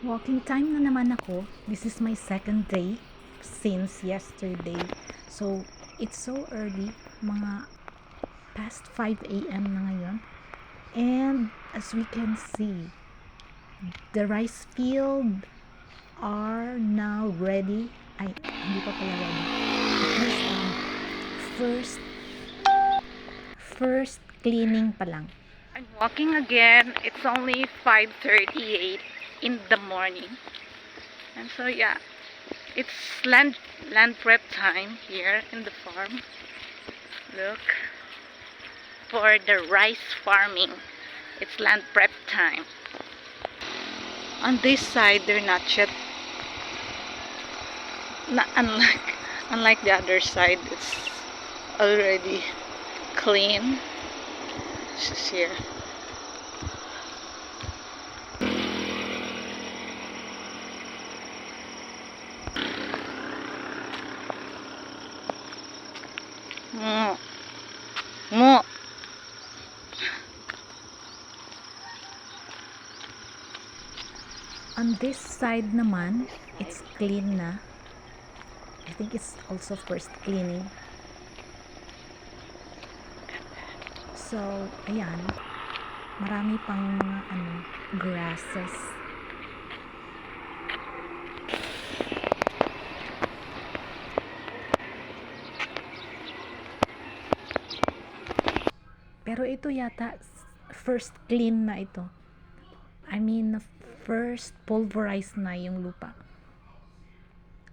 Walking time na naman ako. This is my second day since yesterday. So, it's so early. Mga past 5 a.m. na ngayon. And as we can see, the rice field are now ready. Ay, hindi pa pala ready. At least, first cleaning pa lang. I'm walking again. It's only 5:38 in the morning. And so yeah, it's land prep time here in the farm. Look, for the rice farming. It's land prep time. On this side, they're not yet. Unlike the other side, it's already clean. This is here. Mo. Mo. On this side naman, it's clean na. I think it's also first cleaning. So, ayan. Marami pang mga grasses. Pero ito yata first clean na ito. I mean, first pulverized na yung lupa.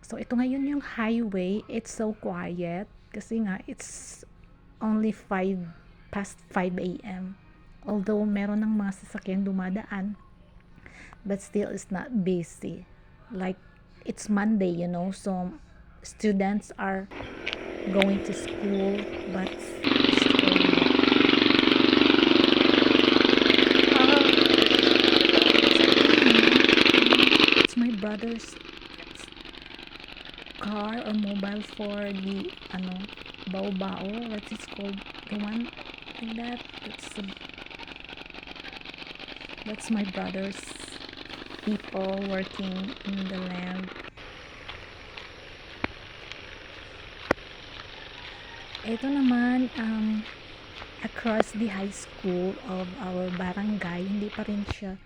So, ito ngayon yung highway. It's so quiet. Kasi nga, it's only past 5 a.m. Although, meron ng mga sasakyan dumadaan. But still, it's not busy. Like, it's Monday, so students are going to school. But it's my brother's car or mobile for the bao-bao, what's it called, the one like that. That's my brother's people working in the land. Ito naman across the high school of our barangay, hindi pa rin siya